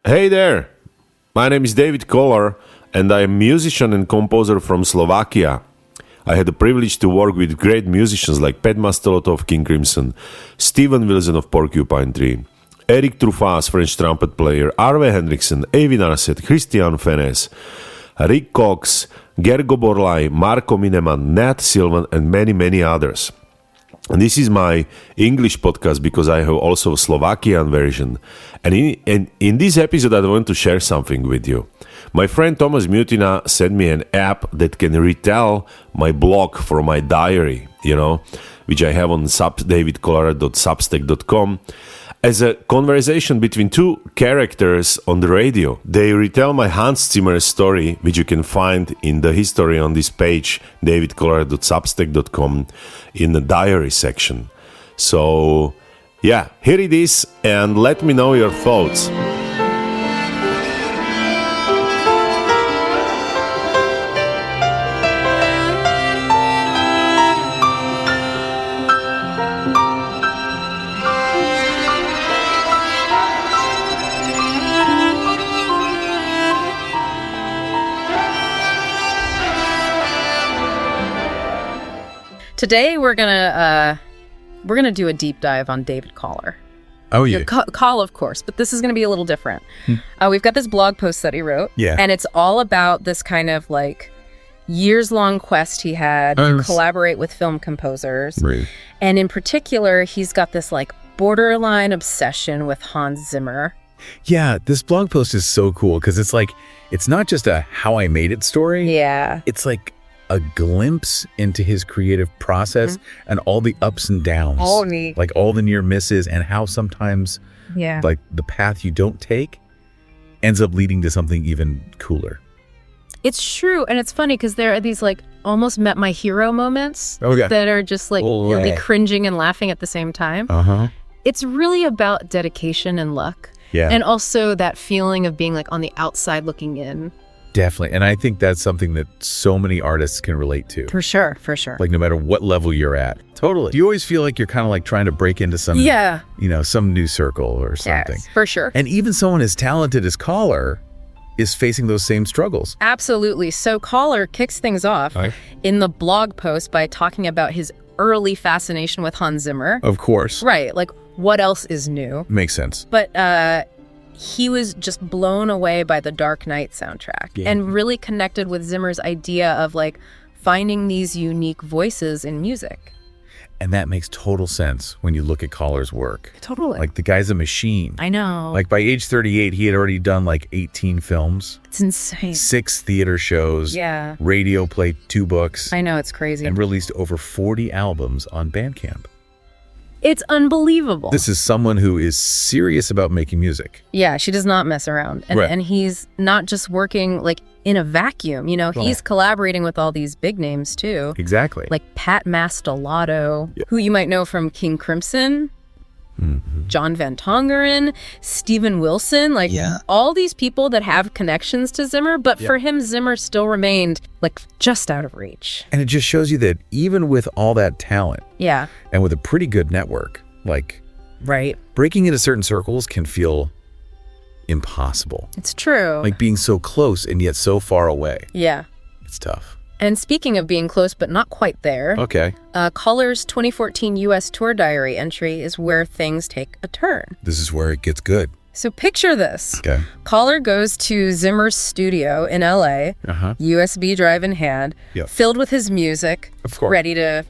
Hey there! My name is David Kollar, and I am a musician and composer from Slovakia. I had the privilege to work with great musicians like Pat Mastelotto of King Crimson, Steven Wilson of Porcupine Tree, Eric Truffaz, French trumpet player, Arve Henriksen, Avi Narset, Christian Fenes, Rick Cox, Gergo Borlai, Marko Mineman, Nat Silvan, and many, many others. And this is my English podcast because I have also a Slovakian version. And in this episode, I want to share something with you. My friend Thomas Mutina sent me an app that can retell my blog from my diary, which I have on davidkollar.substack.com, as a conversation between two characters on the radio. They retell my Hans Zimmer story, which you can find in the history on this page, davidkollar.substack.com, in the diary section. So, yeah, here it is, and let me know your thoughts. Today we're gonna do a deep dive on David Kollar. Oh yeah, Call of course, but this is gonna be a little different. We've got this blog post that he wrote, and it's all about this kind of like years-long quest he had to collaborate with film composers, right. And in particular, he's got this like borderline obsession with Hans Zimmer. Yeah, this blog post is so cool because it's like it's not just a how I made it story. Yeah, it's like a glimpse into his creative process and all the ups and downs. Oh, neat. Like all the near misses and how sometimes like the path you don't take ends up leading to something even cooler. It's true. And it's funny because there are these like almost met my hero moments that are just like you'll be cringing and laughing at the same time. It's really about dedication and luck. Yeah. And also that feeling of being like on the outside looking in. Definitely. And I think that's something that so many artists can relate to. For sure. Like no matter what level you're at. Totally. Do you always feel like you're kind of like trying to break into some, some new circle or something? Yes, for sure. And even someone as talented as Kollar is facing those same struggles. Absolutely. So Kollar kicks things off in the blog post by talking about his early fascination with Hans Zimmer. Of course. Right. Like what else is new? Makes sense. But he was just blown away by the Dark Knight soundtrack and really connected with Zimmer's idea of like finding these unique voices in music. And that makes total sense when you look at Kollar's work. Totally. Like the guy's a machine. I know. Like by age 38, he had already done like 18 films. It's insane. 6 theater shows. Yeah. Radio played 2 books. I know, it's crazy. And released over 40 albums on Bandcamp. It's unbelievable. This is someone who is serious about making music. Yeah, she does not mess around. And he's not just working like in a vacuum, he's collaborating with all these big names too. Exactly. Like Pat Mastelotto, who you might know from King Crimson, John Van Tongeren, Steven Wilson, like all these people that have connections to Zimmer, but for him, Zimmer still remained like just out of reach. And it just shows you that even with all that talent, and with a pretty good network, like breaking into certain circles can feel impossible. It's true. Like being so close and yet so far away. Yeah. It's tough. And speaking of being close but not quite there, Kollar's 2014 U.S. tour diary entry is where things take a turn. This is where it gets good. So picture this. Kollar goes to Zimmer's studio in L.A., USB drive in hand, filled with his music, ready to,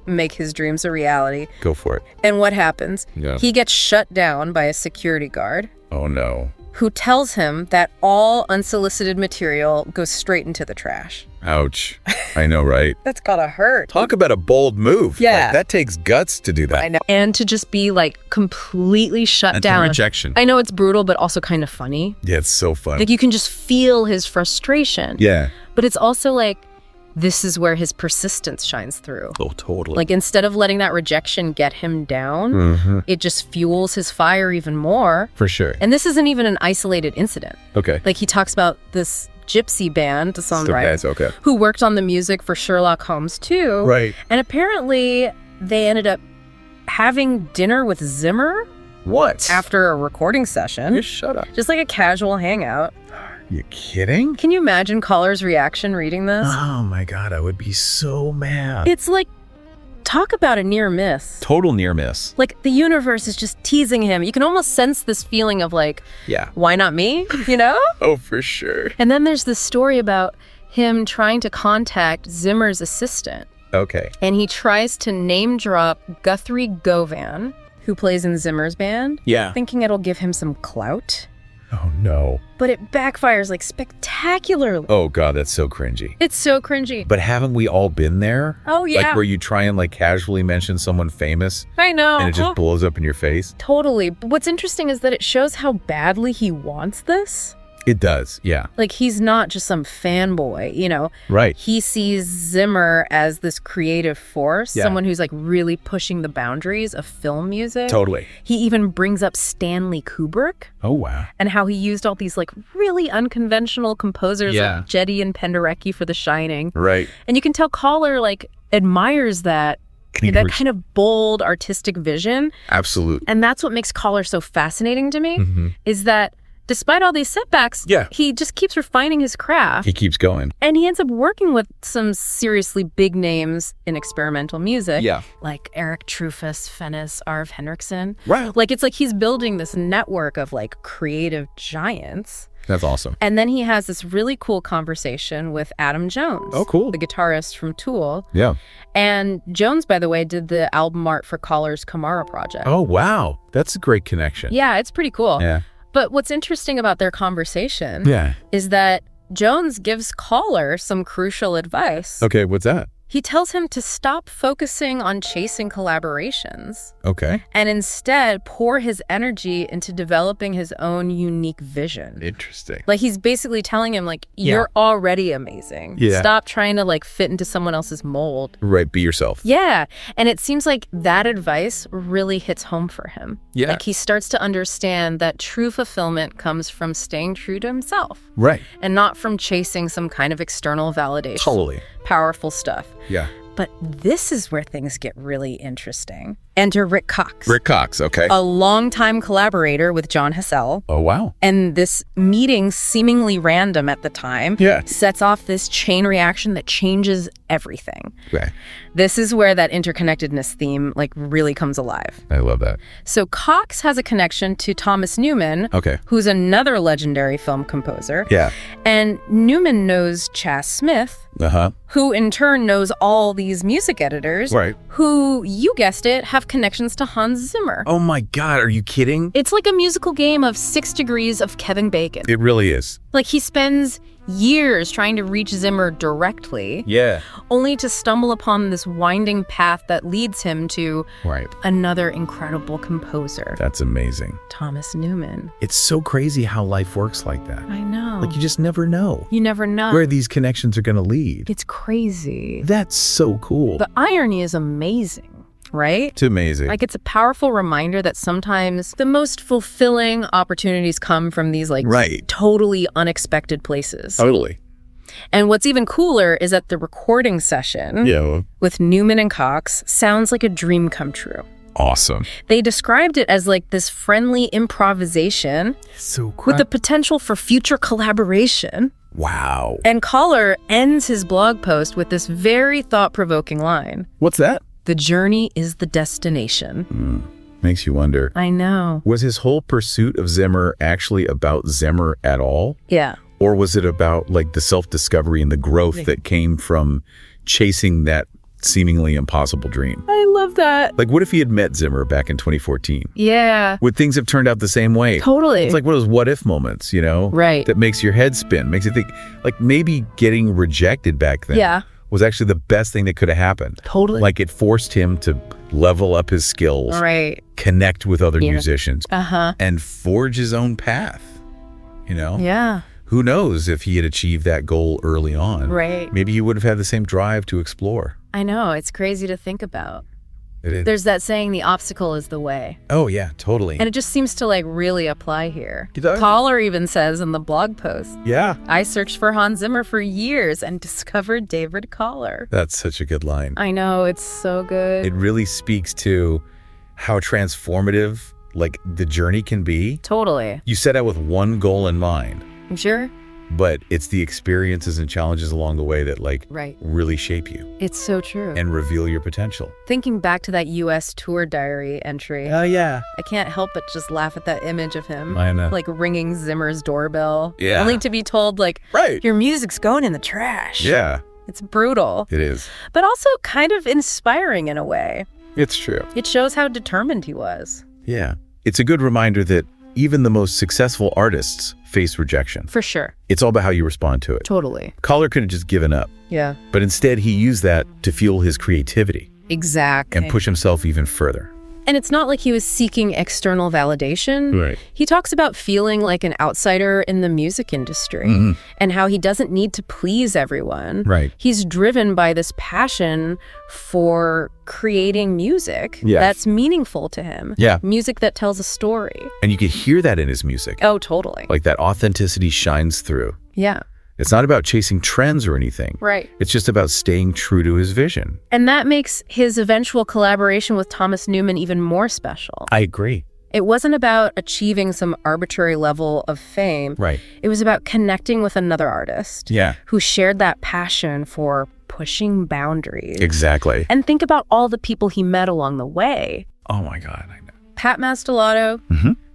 make his dreams a reality. Go for it. And what happens? He gets shut down by a security guard. Oh, no. Who tells him that all unsolicited material goes straight into the trash. Ouch. I know, right? That's gotta hurt. Talk about a bold move. Yeah. Like, that takes guts to do that. I know. And to just be like completely shut down. Rejection. I know it's brutal, but also kind of funny. Yeah, it's so fun. Like you can just feel his frustration. Yeah. But it's also like, this is where his persistence shines through. Oh, totally. Like instead of letting that rejection get him down, it just fuels his fire even more. For sure. And this isn't even an isolated incident. Okay. Like he talks about this gypsy band, the songwriter, who worked on the music for Sherlock Holmes too. Right. And apparently they ended up having dinner with Zimmer What? After a recording session. Just shut up. Just like a casual hangout. You kidding? Can you imagine Kollar's reaction reading this? Oh my God, I would be so mad. It's like, talk about a near miss. Total near miss. Like, the universe is just teasing him. You can almost sense this feeling of like, yeah, why not me? You know? Oh, for sure. And then there's this story about him trying to contact Zimmer's assistant. Okay. And he tries to name drop Guthrie Govan, who plays in Zimmer's band. Yeah. Thinking it'll give him some clout. Oh, no. But it backfires like spectacularly. Oh, God, that's so cringy. It's so cringy. But haven't we all been there? Oh, yeah. Like where you try and like casually mention someone famous. I know. And it just blows up in your face. Totally. But what's interesting is that it shows how badly he wants this. It does, yeah. Like, he's not just some fanboy, you know? Right. He sees Zimmer as this creative force, Yeah. someone who's like really pushing the boundaries of film music. Totally. He even brings up Stanley Kubrick. Oh, wow. And how he used all these like really unconventional composers Yeah. like Jetty and Penderecki for The Shining. Right. And you can tell Kollar like admires that kind of bold artistic vision. Absolutely. And that's what makes Kollar so fascinating to me, is that despite all these setbacks, he just keeps refining his craft. He keeps going. And he ends up working with some seriously big names in experimental music. Yeah. Like Eric Truffaut, Fennis, Arve Henriksen. Right. Like, it's like he's building this network of like creative giants. That's awesome. And then he has this really cool conversation with Adam Jones. Oh, cool. The guitarist from Tool. Yeah. And Jones, by the way, did the album art for Kollar's Kamara project. Oh, wow. That's a great connection. Yeah, it's pretty cool. Yeah. But what's interesting about their conversation is that Jones gives Kollar some crucial advice. Okay, what's that? He tells him to stop focusing on chasing collaborations. Okay. And instead pour his energy into developing his own unique vision. Interesting. Like, he's basically telling him, like, you're already amazing. Yeah. Stop trying to, like, fit into someone else's mold. Right, be yourself. Yeah. And it seems like that advice really hits home for him. Yeah. Like, he starts to understand that true fulfillment comes from staying true to himself. Right. And not from chasing some kind of external validation. Totally. Powerful stuff. Yeah. But this is where things get really interesting. Enter Rick Cox. Rick Cox, okay. A longtime collaborator with John Hassell. Oh, wow. And this meeting, seemingly random at the time, sets off this chain reaction that changes everything. Okay. This is where that interconnectedness theme, like, really comes alive. I love that. So Cox has a connection to Thomas Newman, who's another legendary film composer. Yeah. And Newman knows Chas Smith, who in turn knows all these music editors, who, you guessed it, have connections to Hans Zimmer. Oh my God, are you kidding? It's like a musical game of 6 degrees of Kevin Bacon. It really is. Like, he spends years trying to reach Zimmer directly, only to stumble upon this winding path that leads him to another incredible composer. That's amazing. Thomas Newman. It's so crazy how life works like that. I know. Like, you just never know. You never know where these connections are going to lead. It's crazy. That's so cool. The irony is amazing. Right? It's amazing. Like, it's a powerful reminder that sometimes the most fulfilling opportunities come from these, like, totally unexpected places. Totally. And what's even cooler is that the recording session with Newman and Cox sounds like a dream come true. Awesome. They described it as like this friendly improvisation with the potential for future collaboration. Wow. And Kollar ends his blog post with this very thought-provoking line. What's that? The journey is the destination. Makes you wonder. I know. Was his whole pursuit of Zimmer actually about Zimmer at all? Yeah. Or was it about like the self-discovery and the growth that came from chasing that seemingly impossible dream? I love that. Like, what if he had met Zimmer back in 2014? Yeah. Would things have turned out the same way? Totally. It's like one of those what if moments, you know? Right. That makes your head spin, makes you think, like, maybe getting rejected back then was actually the best thing that could have happened. Totally. Like, it forced him to level up his skills, connect with other musicians, and forge his own path, you know? Yeah. Who knows if he had achieved that goal early on? Right. Maybe he would have had the same drive to explore. I know. It's crazy to think about. It is. There's that saying, the obstacle is the way. Oh, yeah, totally. And it just seems to, like, really apply here. It does. Kollar even says in the blog post, yeah, I searched for Hans Zimmer for years and discovered David Kollar. That's such a good line. I know. It's so good. It really speaks to how transformative like the journey can be. Totally. You set out with one goal in mind. Sure. But it's the experiences and challenges along the way that really shape you. It's so true. And reveal your potential. Thinking back to that U.S. tour diary entry. Oh, yeah. I can't help but just laugh at that image of him. I know. Like ringing Zimmer's doorbell. Yeah. Only to be told, your music's going in the trash. Yeah. It's brutal. It is. But also kind of inspiring in a way. It's true. It shows how determined he was. Yeah. It's a good reminder that even the most successful artists face rejection. For sure. It's all about how you respond to it. Totally. Kollar could have just given up. Yeah. But instead, he used that to fuel his creativity. Exactly. And push himself even further. And it's not like he was seeking external validation. Right. He talks about feeling like an outsider in the music industry and how he doesn't need to please everyone. Right. He's driven by this passion for creating music that's meaningful to him. Yeah. Music that tells a story. And you could hear that in his music. Oh, totally. Like that authenticity shines through. Yeah. It's not about chasing trends or anything. Right. It's just about staying true to his vision. And that makes his eventual collaboration with Thomas Newman even more special. I agree. It wasn't about achieving some arbitrary level of fame. Right. It was about connecting with another artist. Yeah. Who shared that passion for pushing boundaries. Exactly. And think about all the people he met along the way. Oh my God, I know. Pat Mastelotto,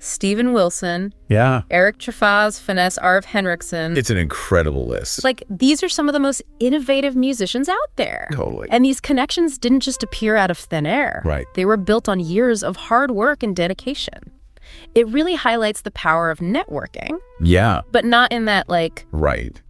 Steven Wilson, Eric Trefaz, Finesse Arv Henriksen. It's an incredible list. These are some of the most innovative musicians out there. Totally. And these connections didn't just appear out of thin air. Right. They were built on years of hard work and dedication. It really highlights the power of networking. Yeah. But not in that,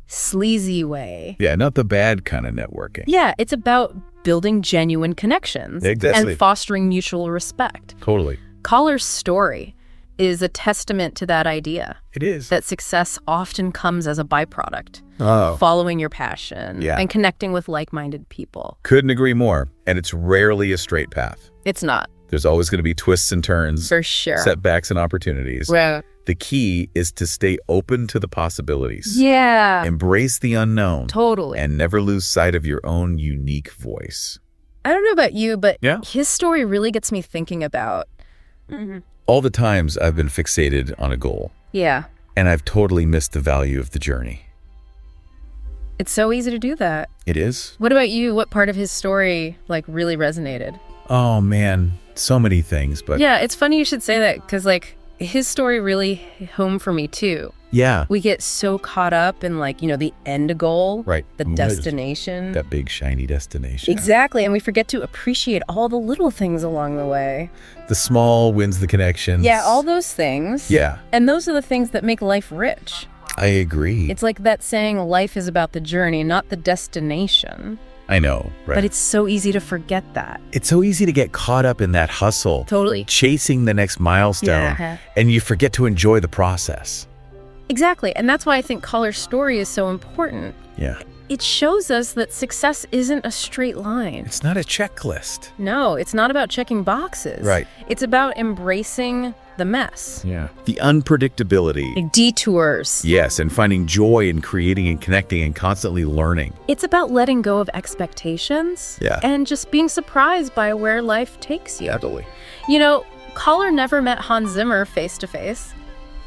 sleazy way. Yeah, not the bad kind of networking. Yeah, it's about building genuine connections and fostering mutual respect. Totally. Kollar's story is a testament to that idea. It is. That success often comes as a byproduct. Oh. Following your passion and connecting with like-minded people. Couldn't agree more. And it's rarely a straight path. It's not. There's always going to be twists and turns. For sure. Setbacks and opportunities. Yeah. The key is to stay open to the possibilities. Yeah. Embrace the unknown. Totally. And never lose sight of your own unique voice. I don't know about you, but his story really gets me thinking about all the times I've been fixated on a goal. Yeah. And I've totally missed the value of the journey. It's so easy to do that. It is. What about you? What part of his story really resonated? Oh man, so many things, but yeah, it's funny you should say that because his story really hit home for me too. Yeah. We get so caught up in the end goal, right? The destination, that big shiny destination. Exactly, and we forget to appreciate all the little things along the way. The small wins the connections. Yeah, all those things. Yeah. And those are the things that make life rich. I agree. It's like that saying, life is about the journey, not the destination. I know, right? But it's so easy to forget that. It's so easy to get caught up in that hustle. Totally. Chasing the next milestone. Yeah. And you forget to enjoy the process. Exactly. And that's why I think Kollar's story is so important. Yeah. It shows us that success isn't a straight line. It's not a checklist. No, it's not about checking boxes. Right. It's about embracing the mess. Yeah. The unpredictability. Detours. Yes, and finding joy in creating and connecting and constantly learning. It's about letting go of expectations. Yeah. And just being surprised by where life takes you. Totally. Kollar never met Hans Zimmer face to face.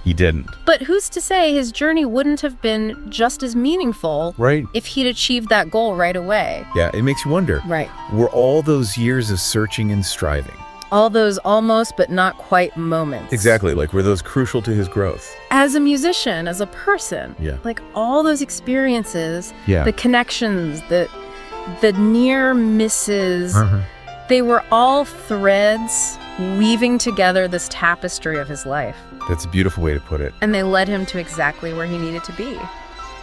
He didn't. But who's to say his journey wouldn't have been just as meaningful if he'd achieved that goal right away? Yeah, it makes you wonder. Right. Were all those years of searching and striving? All those almost but not quite moments. Exactly, were those crucial to his growth? As a musician, as a person, all those experiences, the connections, the near misses, they were all threads weaving together this tapestry of his life. That's a beautiful way to put it. And they led him to exactly where he needed to be.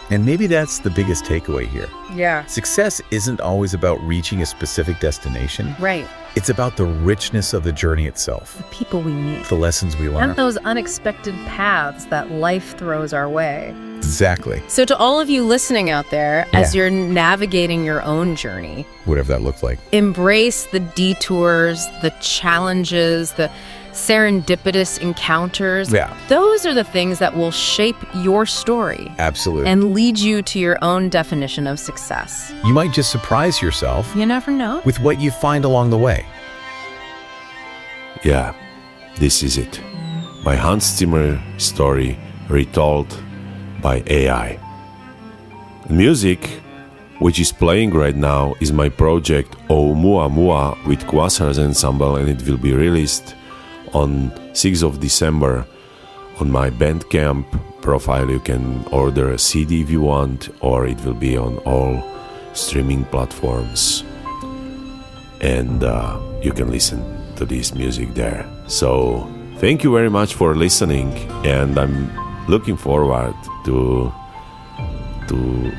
And maybe that's the biggest takeaway here. Yeah. Success isn't always about reaching a specific destination. Right. It's about the richness of the journey itself. The people we meet. The lessons we learn. And those unexpected paths that life throws our way. Exactly. So to all of you listening out there, as you're navigating your own journey, whatever that looks like, embrace the detours, the challenges, the serendipitous encounters. Yeah. Those are the things that will shape your story. Absolutely. And lead you to your own definition of success. You might just surprise yourself. You never know. With what you find along the way. Yeah, this is it. my Hans Zimmer story retold by AI. Music, which is playing right now, is my project Oumuamua with Quasars Ensemble, and it will be released on 6th of December on my Bandcamp profile. You can order a CD if you want, or it will be on all streaming platforms, and you can listen to this music there. So thank you very much for listening, and I'm looking forward to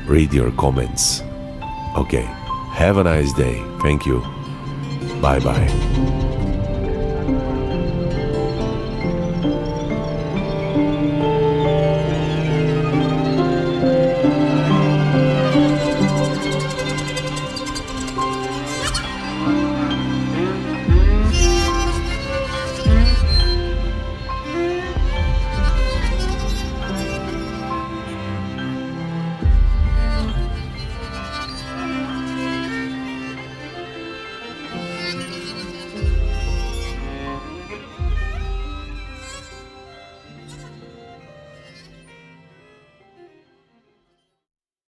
read your comments. Okay, have a nice day. Thank you. Bye bye.